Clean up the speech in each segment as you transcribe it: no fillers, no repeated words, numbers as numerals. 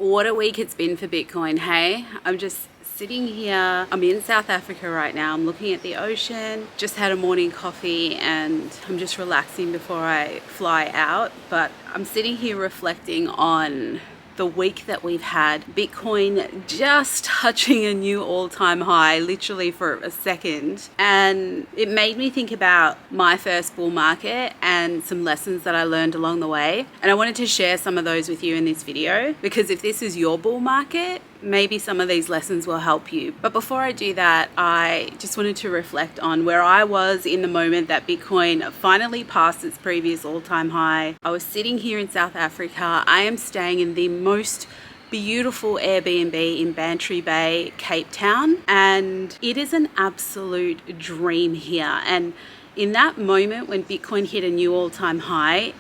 What a week it's been for Bitcoin, hey? I'm just sitting here. I'm in South Africa right now. I'm looking at the ocean. Just had a morning coffee and I'm just relaxing before I fly out. But I'm sitting here reflecting on the week that we've had. Bitcoin just touching a new all-time high, literally for a second. And it made me think about my first bull market and some lessons that I learned along the way. And I wanted to share some of those with you in this video, because if this is your bull market, maybe some of these lessons will help you. But before I do that, I just wanted to reflect on where I was in the moment that Bitcoin finally passed its previous all-time high. I was sitting here in South Africa. I am staying in the most beautiful Airbnb in Bantry Bay, Cape Town, and it is an absolute dream here. And in that moment when Bitcoin hit a new all-time high,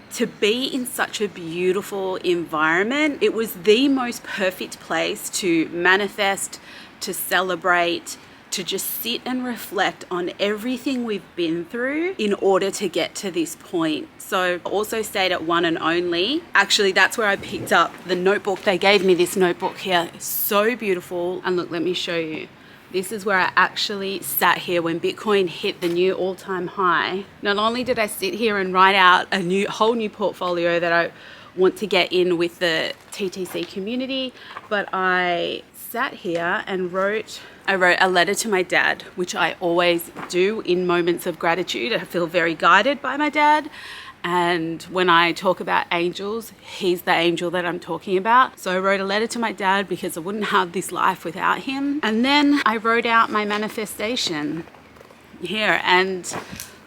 to be in such a beautiful environment, it was the most perfect place to manifest, to celebrate, to just sit and reflect on everything we've been through in order to get to this point. So I also stayed at One and Only. Actually, that's where I picked up the notebook. They gave me this notebook here. It's so beautiful. And look, let me show you. This is where I actually sat here when Bitcoin hit the new all-time high. Not only did I sit here and write out a whole new portfolio that I want to get in with the TTC community, but I sat here and I wrote a letter to my dad, which I always do in moments of gratitude. I feel very guided by my dad. And when I talk about angels, he's the angel that I'm talking about. So I wrote a letter to my dad because I wouldn't have this life without him. And then I wrote out my manifestation here. And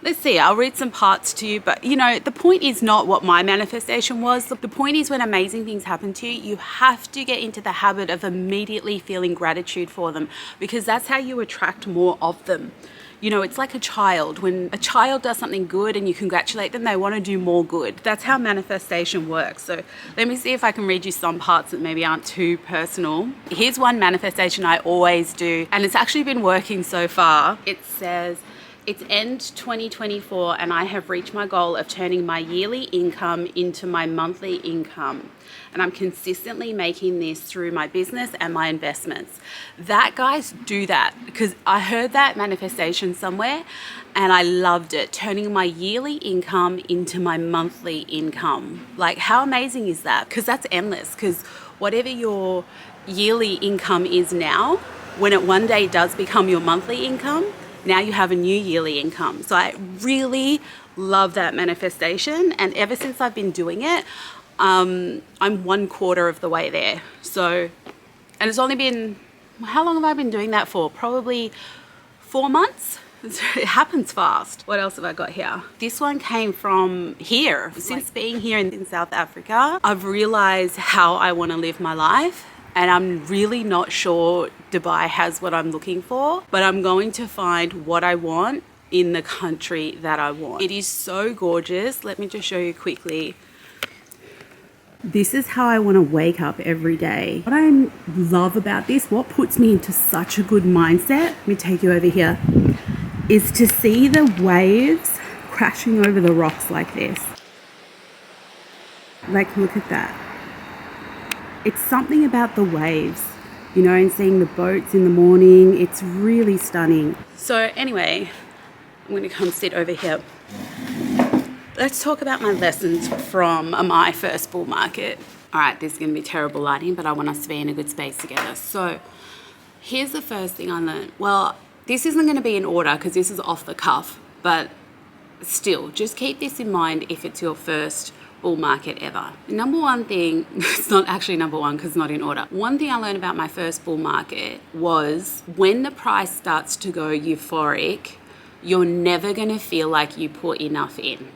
let's see, I'll read some parts to you. But, you know, the point is not what my manifestation was. The point is when amazing things happen to you, you have to get into the habit of immediately feeling gratitude for them, because that's how you attract more of them. You know, it's like a child. When a child does something good and you congratulate them, they want to do more good. That's how manifestation works. So let me see if I can read you some parts that maybe aren't too personal. Here's one manifestation I always do, and it's actually been working so far. It says, it's end 2024 and I have reached my goal of turning my yearly income into my monthly income. And I'm consistently making this through my business and my investments. That, guys, do that, because I heard that manifestation somewhere and I loved it. Turning my yearly income into my monthly income. Like, how amazing is that? Because that's endless, because whatever your yearly income is now, when it one day does become your monthly income, now you have a new yearly income. So I really love that manifestation. And ever since I've been doing it, I'm 1/4 of the way there. So, and it's only been, how long have I been doing that for? Probably 4 months. It happens fast. What else have I got here? This one came from here. Since being here in South Africa, I've realized how I want to live my life. And I'm really not sure Dubai has what I'm looking for, but I'm going to find what I want in the country that I want. It is so gorgeous. Let me just show you quickly. This is how I want to wake up every day. What I love about this, what puts me into such a good mindset, let me take you over here, is to see the waves crashing over the rocks like this. Like, look at that. It's something about the waves, you know, and seeing the boats in the morning. It's really stunning. So anyway, I'm going to come sit over here. Let's talk about my lessons from my first bull market. All right, this is going to be terrible lighting, but I want us to be in a good space together. So here's the first thing I learned. Well, this isn't going to be in order because this is off the cuff, but still, just keep this in mind if it's your first bull market ever. Number one thing, it's not actually number one because it's not in order. One thing I learned about my first bull market was when the price starts to go euphoric, you're never going to feel like you put enough in.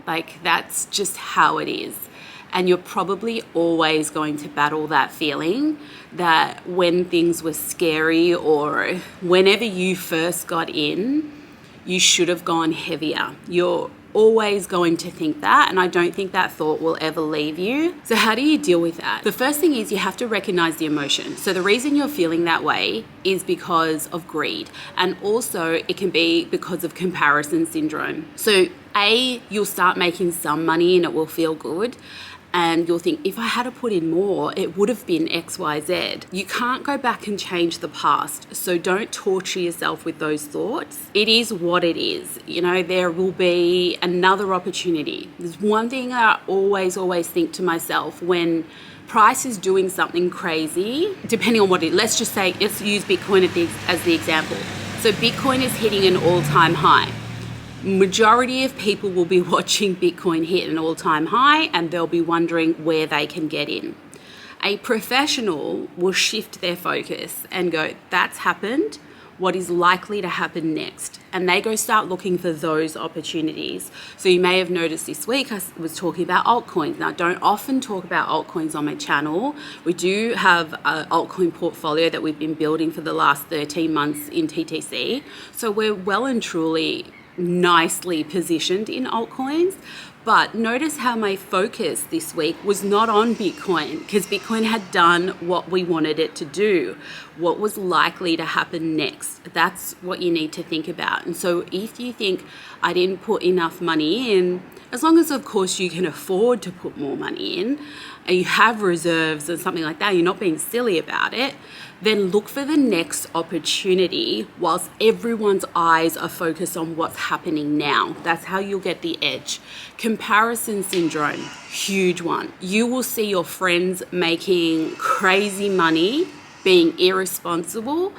Like, that's just how it is. And you're probably always going to battle that feeling that when things were scary or whenever you first got in, you should have gone heavier. You're always going to think that, and I don't think that thought will ever leave you. So how do you deal with that? The first thing is you have to recognize the emotion. So the reason you're feeling that way is because of greed, and also it can be because of comparison syndrome. So you'll start making some money and it will feel good, and you'll think, if I had to put in more, it would have been XYZ. You can't go back and change the past, so don't torture yourself with those thoughts. It is what it is. You know, there will be another opportunity. There's one thing I always think to myself when price is doing something crazy, depending on what it is. Let's just say, let's use Bitcoin as the example. So Bitcoin is hitting an all-time high. Majority of people will be watching Bitcoin hit an all-time high and they'll be wondering where they can get in. A professional will shift their focus and go, that's happened, what is likely to happen next? And they go start looking for those opportunities. So you may have noticed this week I was talking about altcoins. Now, I don't often talk about altcoins on my channel. We do have an altcoin portfolio that we've been building for the last 13 months in TTC. So we're well and truly nicely positioned in altcoins. But notice how my focus this week was not on Bitcoin, because Bitcoin had done what we wanted it to do, what was likely to happen next. That's what you need to think about. And so if you think I didn't put enough money in, as long as of course you can afford to put more money in, and you have reserves and something like that, you're not being silly about it, then look for the next opportunity whilst everyone's eyes are focused on what's happening now. That's how you'll get the edge. Comparison syndrome, huge one. You will see your friends making crazy money, being irresponsible,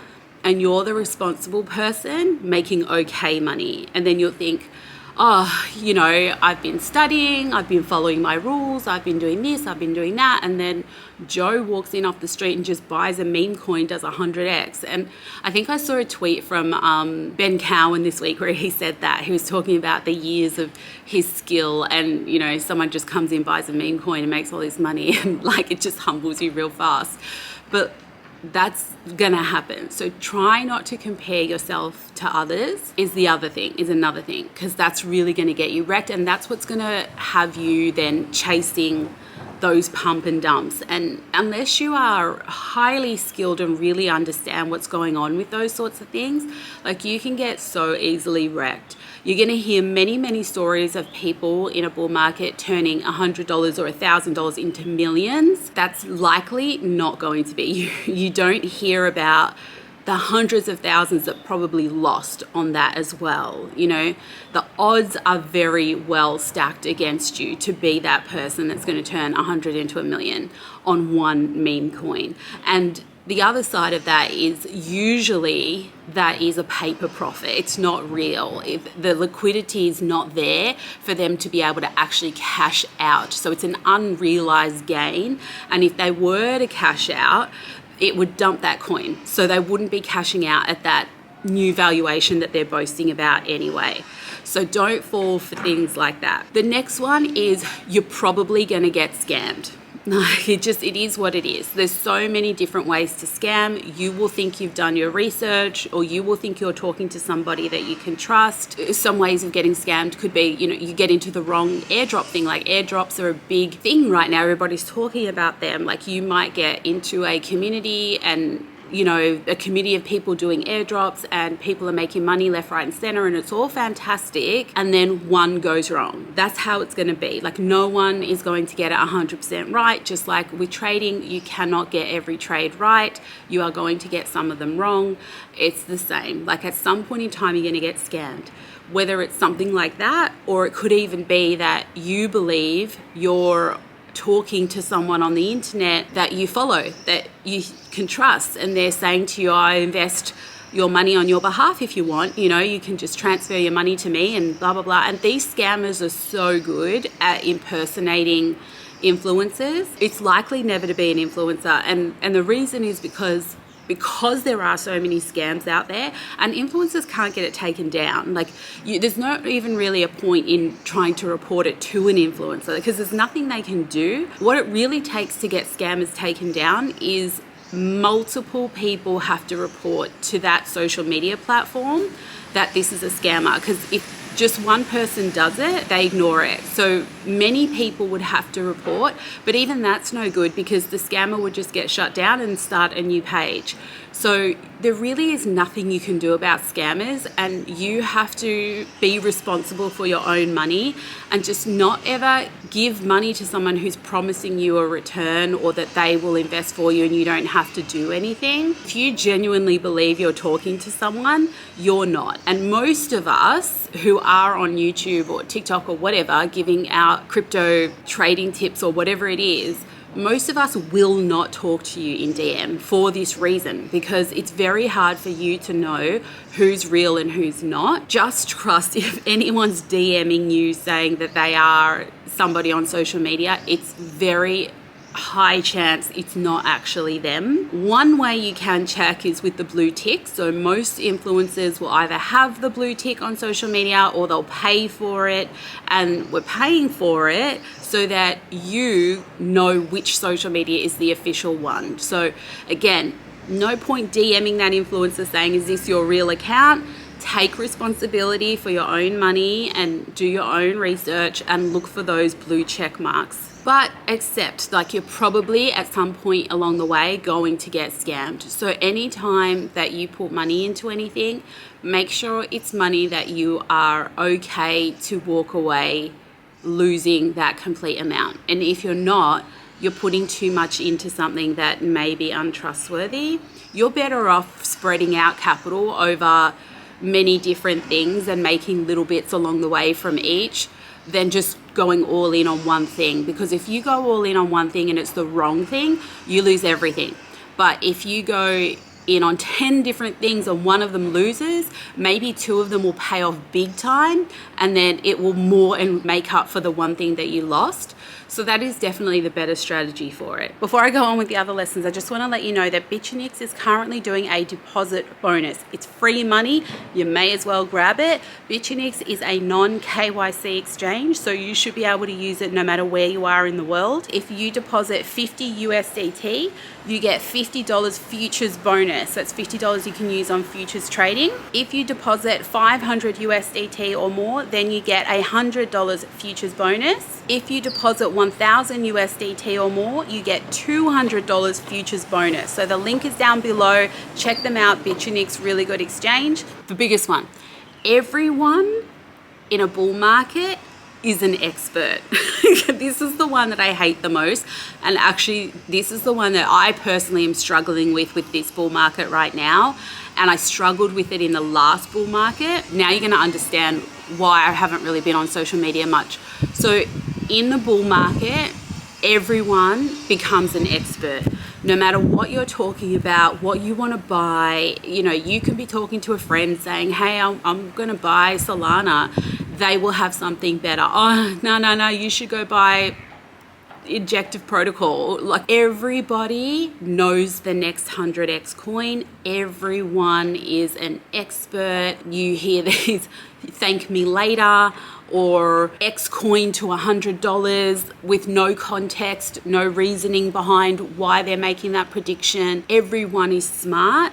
and you're the responsible person making okay money. And then you'll think, oh, you know, I've been studying, I've been following my rules, I've been doing this, I've been doing that. And then Joe walks in off the street and just buys a meme coin, does 100x. And I think I saw a tweet from Ben Cowan this week where he said that. He was talking about the years of his skill and, you know, someone just comes in, buys a meme coin and makes all this money and like it just humbles you real fast. But that's gonna happen. So try not to compare yourself to others is another thing, because that's really gonna get you wrecked, and that's what's gonna have you then chasing those pump and dumps. And unless you are highly skilled and really understand what's going on with those sorts of things, like you can get so easily wrecked. You're going to hear many stories of people in a bull market turning $100 or $1,000 into millions. That's likely not going to be. You don't hear about the hundreds of thousands that probably lost on that as well. You know, the odds are very well stacked against you to be that person that's going to turn 100 into a million on one meme coin. And the other side of that is usually that is a paper profit. It's not real. If the liquidity is not there for them to be able to actually cash out. So it's an unrealized gain. And if they were to cash out, it would dump that coin. So they wouldn't be cashing out at that new valuation that they're boasting about anyway. So don't fall for things like that. The next one is you're probably going to get scammed. It is what it is. There's so many different ways to scam. You will think you've done your research, or you will think you're talking to somebody that you can trust. Some ways of getting scammed could be, you know, you get into the wrong airdrop thing. Like airdrops are a big thing right now. Everybody's talking about them. Like you might get into a community and, you know, a community of people doing airdrops and people are making money left, right and center, and it's all fantastic, and then one goes wrong. That's how it's going to be. Like no one is going to get it 100% right. Just like with trading, you cannot get every trade right. You are going to get some of them wrong. It's the same. Like at some point in time, you're going to get scammed. Whether it's something like that, or it could even be that you believe you're talking to someone on the internet that you follow, that you can trust, and they're saying to you, I invest your money on your behalf if you want, you know, you can just transfer your money to me and blah blah blah. And these scammers are so good at impersonating influencers. It's likely never to be an influencer, and the reason is because there are so many scams out there, and influencers can't get it taken down. Like there's not even really a point in trying to report it to an influencer because there's nothing they can do. What it really takes to get scammers taken down is multiple people have to report to that social media platform that this is a scammer. Because if just one person does it, they ignore it. So many people would have to report, but even that's no good because the scammer would just get shut down and start a new page. So there really is nothing you can do about scammers, and you have to be responsible for your own money and just not ever give money to someone who's promising you a return or that they will invest for you and you don't have to do anything. If you genuinely believe you're talking to someone, you're not. And most of us who are on YouTube or TikTok or whatever giving out crypto trading tips or whatever it is, most of us will not talk to you in DM for this reason, because it's very hard for you to know who's real and who's not. Just trust if anyone's DMing you saying that they are somebody on social media, it's very high chance it's not actually them. One way you can check is with the blue tick. So most influencers will either have the blue tick on social media or they'll pay for it, and we're paying for it so that you know which social media is the official one. So again, no point DMing that influencer saying, is this your real account? Take responsibility for your own money and do your own research and look for those blue check marks. But accept, like, you're probably at some point along the way going to get scammed. So anytime that you put money into anything, make sure it's money that you are okay to walk away losing that complete amount. And if you're not, you're putting too much into something that may be untrustworthy, you're better off spreading out capital over many different things and making little bits along the way from each than just going all in on one thing. Because if you go all in on one thing and it's the wrong thing, you lose everything. But if you go in on 10 different things and one of them loses, maybe 2 of them will pay off big time, and then it will more and make up for the one thing that you lost. So that is definitely the better strategy for it. Before I go on with the other lessons, I just want to let you know that BitUnix is currently doing a deposit bonus. It's free money. You may as well grab it. BitUnix is a non-KYC exchange, so you should be able to use it no matter where you are in the world. If you deposit 50 USDT, you get $50 futures bonus. That's $50 you can use on futures trading. If you deposit 500 USDT or more, then you get $100 futures bonus. If you deposit 1,000 USDT or more, you get $200 futures bonus. So the link is down below. Check them out. BitUnix, really good exchange. The biggest one, everyone in a bull market is an expert. This is the one that I hate the most, and actually this is the one that I personally am struggling with this bull market right now, and I struggled with it in the last bull market. Now you're going to understand why I haven't really been on social media much. So in the bull market, everyone becomes an expert. No matter what you're talking about, what you want to buy, you know, you can be talking to a friend saying, hey, I'm going to buy Solana. They will have something better. Oh, no, you should go buy Injective Protocol. Like, everybody knows the next 100x coin. Everyone is an expert. You hear these thank me later or X coin to $100 with no context, no reasoning behind why they're making that prediction. Everyone is smart.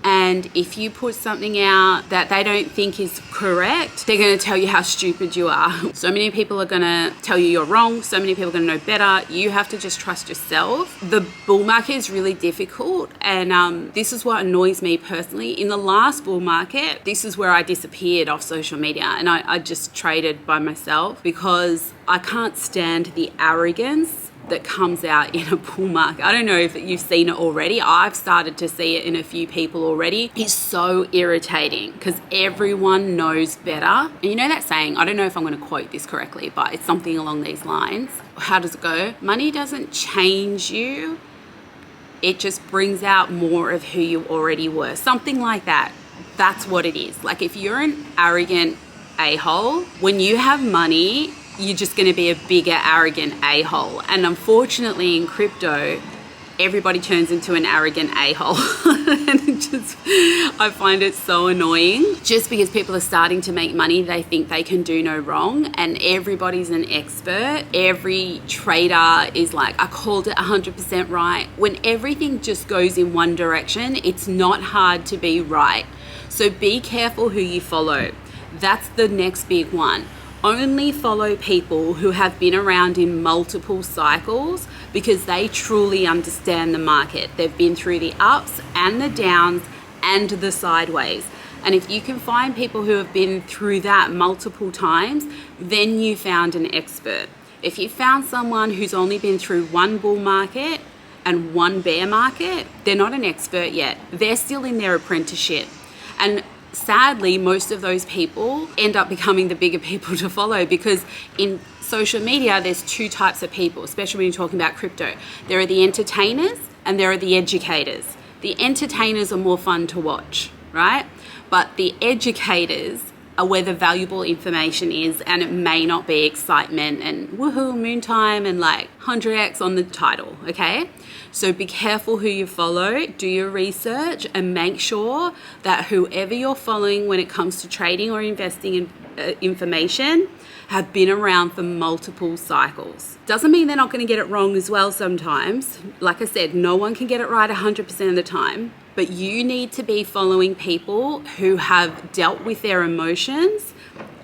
And if you put something out that they don't think is correct, they're going to tell you how stupid you are. So many people are going to tell you you're wrong. So many people are going to know better. You have to just trust yourself. The bull market is really difficult. And this is what annoys me personally. In the last bull market, this is where I disappeared off social media. And I just traded by myself because I can't stand the arrogance that comes out in a bull market. I don't know if you've seen it already. I've started to see it in a few people already. It's so irritating because everyone knows better. And you know that saying, I don't know if I'm going to quote this correctly, but it's something along these lines. How does it go? Money doesn't change you. It just brings out more of who you already were. Something like that. That's what it is. Like, if you're an arrogant a-hole, when you have money, you're just going to be a bigger arrogant a-hole. And unfortunately in crypto, everybody turns into an arrogant a-hole. And I find it so annoying. Just because people are starting to make money, they think they can do no wrong, and everybody's an expert. Every trader is like, I called it 100% right. When everything just goes in one direction, it's not hard to be right. So be careful who you follow. That's the next big one. Only follow people who have been around in multiple cycles because they truly understand the market. They've been through the ups and the downs and the sideways. And if you can find people who have been through that multiple times, then you found an expert. If you found someone who's only been through one bull market and one bear market, they're not an expert yet. They're still in their apprenticeship. And sadly, most of those people end up becoming the bigger people to follow, because in social media, there's two types of people, especially when you're talking about crypto. There are the entertainers and there are the educators. The entertainers are more fun to watch, right? But the educators are where the valuable information is, and it may not be excitement and woohoo, moon time and like 100x on the title, okay? So be careful who you follow, do your research, and make sure that whoever you're following when it comes to trading or investing in information have been around for multiple cycles. Doesn't mean they're not going to get it wrong as well sometimes. Like I said, no one can get it right 100% of the time, but you need to be following people who have dealt with their emotions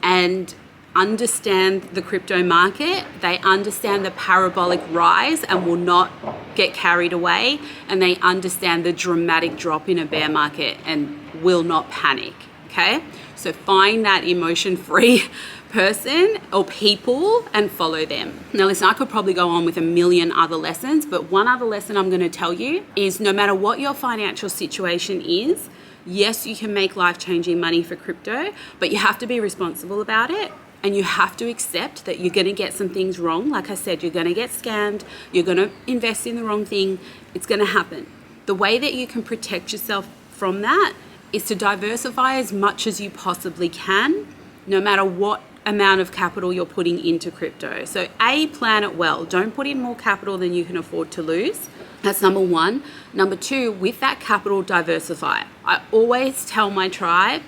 and understand the crypto market. They understand the parabolic rise and will not get carried away, and they understand the dramatic drop in a bear market and will not panic, okay? So find that emotion-free person or people and follow them. Now listen, I could probably go on with a million other lessons, but one other lesson I'm going to tell you is no matter what your financial situation is, yes, you can make life-changing money for crypto, but you have to be responsible about it. And you have to accept that you're going to get some things wrong. Like I said, you're going to get scammed. You're going to invest in the wrong thing. It's going to happen. The way that you can protect yourself from that is to diversify as much as you possibly can, no matter what amount of capital you're putting into crypto. So plan it well. Don't put in more capital than you can afford to lose. That's number one. Number two, with that capital, diversify. I always tell my tribe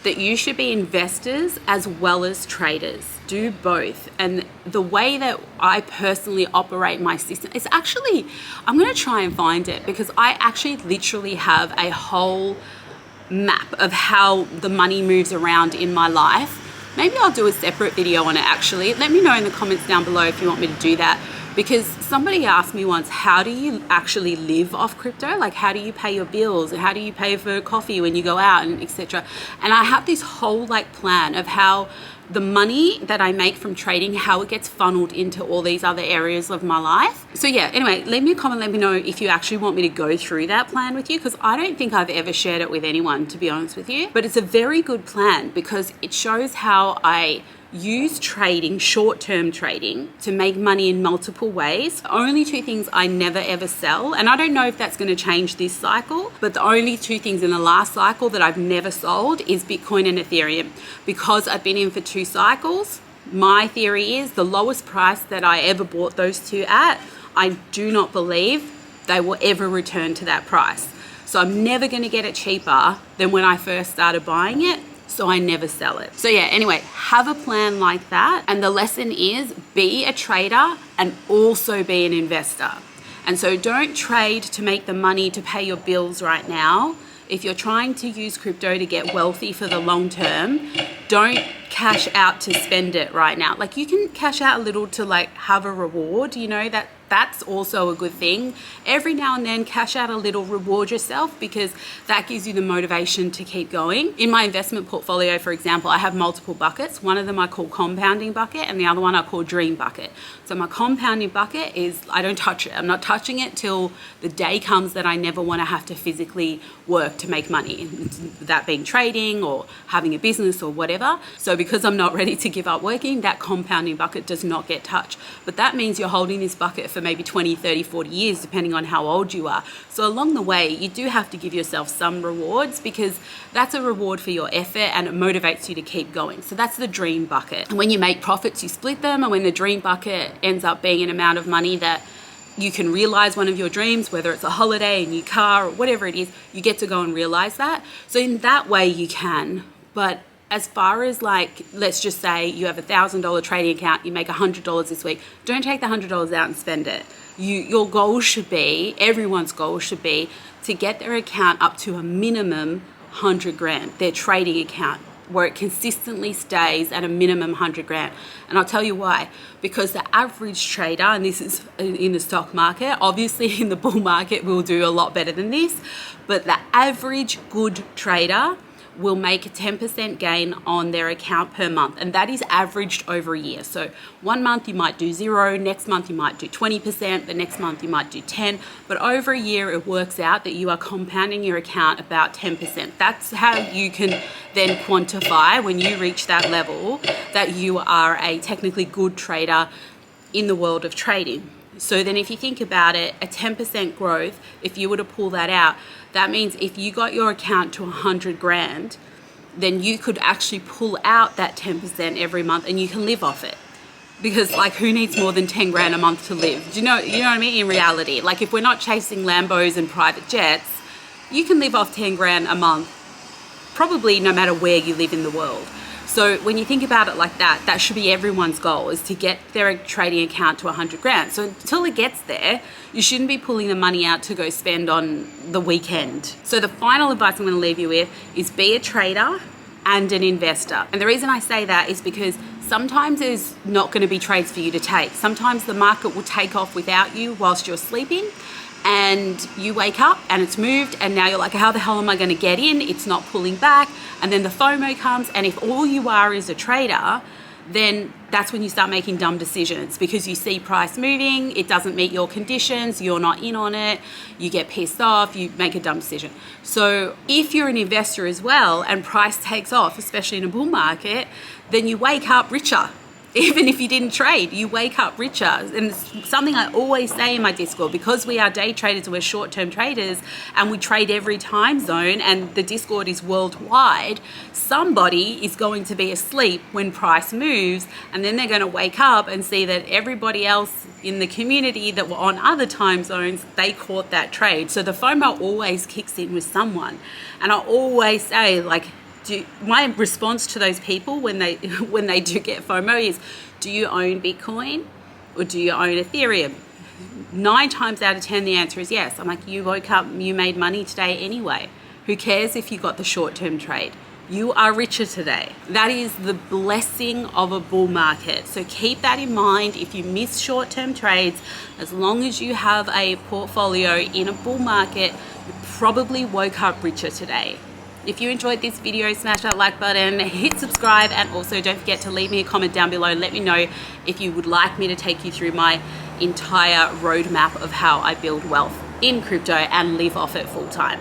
that you should be investors as well as traders. Do both. And the way that I personally operate my system is actually, I'm going to try and find it, because I actually literally have a whole map of how the money moves around in my life. Maybe I'll do a separate video on it actually. Let me know in the comments down below if you want me to do that. Because somebody asked me once, how do you actually live off crypto? Like, how do you pay your bills? And how do you pay for coffee when you go out, and etc.? And I have this whole like plan of how the money that I make from trading, how it gets funneled into all these other areas of my life. So yeah, anyway, leave me a comment, let me know if you actually want me to go through that plan with you, because I don't think I've ever shared it with anyone, to be honest with you. But it's a very good plan because it shows how I use trading, short-term trading, to make money in multiple ways. The only two things I never ever sell, and I don't know if that's going to change this cycle, but the only two things in the last cycle that I've never sold is Bitcoin and Ethereum. Because I've been in for 2 cycles, my theory is the lowest price that I ever bought those two at, I do not believe they will ever return to that price. So I'm never going to get it cheaper than when I first started buying it. So I never sell it. So yeah, anyway, have a plan like that. And the lesson is be a trader and also be an investor. And so don't trade to make the money to pay your bills right now. If you're trying to use crypto to get wealthy for the long term, don't cash out to spend it right now. Like, you can cash out a little to like have a reward, you know, that's also a good thing. Every now and then cash out a little, reward yourself, because that gives you the motivation to keep going. In my investment portfolio, for example, I have multiple buckets. One of them I call compounding bucket and the other one I call dream bucket. So my compounding bucket is, I don't touch it. I'm not touching it till the day comes that I never want to have to physically work to make money. That being trading or having a business or whatever. So because I'm not ready to give up working, that compounding bucket does not get touched. But that means you're holding this bucket for maybe 20, 30, 40 years, depending on how old you are. So along the way, you do have to give yourself some rewards, because that's a reward for your effort and it motivates you to keep going. So that's the dream bucket. And when you make profits, you split them. And when the dream bucket ends up being an amount of money that you can realize one of your dreams, whether it's a holiday, a new car, or whatever it is, you get to go and realize that. So in that way you can. But as far as like, let's just say you have $1,000 trading account, you make $100 this week, don't take the $100 out and spend it. Your goal should be, everyone's goal should be, to get their account up to a minimum 100 grand, their trading account. where it consistently stays at a minimum 100 grand. And I'll tell you why. Because the average trader, and this is in the stock market, obviously in the bull market we'll do a lot better than this, but the average good trader will make a 10% gain on their account per month, and that is averaged over a year. So 1 month you might do 0, next month you might do 20%, the next month you might do 10, but over a year it works out that you are compounding your account about 10%. That's how you can then quantify, when you reach that level, that you are a technically good trader in the world of trading. So then if you think about it, a 10% growth, if you were to pull that out, that means if you got your account to 100 grand, then you could actually pull out that 10% every month and you can live off it. Because like, who needs more than 10 grand a month to live? Do you know what I mean? In reality, like if we're not chasing Lambos and private jets, you can live off 10 grand a month, probably no matter where you live in the world. So when you think about it like that, that should be everyone's goal, is to get their trading account to 100 grand. So until it gets there, you shouldn't be pulling the money out to go spend on the weekend. So the final advice I'm going to leave you with is be a trader and an investor. And the reason I say that is because sometimes there's not going to be trades for you to take. Sometimes the market will take off without you whilst you're sleeping, and you wake up and it's moved, and now you're like, how the hell am I going to get in? It's not pulling back. And then the FOMO comes, and if all you are is a trader, then that's when you start making dumb decisions, because you see price moving, it doesn't meet your conditions, you're not in on it, you get pissed off, you make a dumb decision. So if you're an investor as well and price takes off, especially in a bull market, then you wake up richer. Even if you didn't trade, you wake up richer. And it's something I always say in my Discord, because we are day traders, we're short-term traders, and we trade every time zone, and the Discord is worldwide, somebody is going to be asleep when price moves, and then they're going to wake up and see that everybody else in the community that were on other time zones, they caught that trade. So the FOMO always kicks in with someone. And I always say, like, my response to those people when they do get FOMO is, do you own Bitcoin or do you own Ethereum? 9 times out of 10 the answer is yes. I'm like, you woke up, you made money today anyway. Who cares if you got the short-term trade? You are richer today. That is the blessing of a bull market. So keep that in mind. If you miss short-term trades, as long as you have a portfolio in a bull market, you probably woke up richer today. If you enjoyed this video, smash that like button, hit subscribe, and also don't forget to leave me a comment down below and let me know if you would like me to take you through my entire roadmap of how I build wealth in crypto and live off it full time.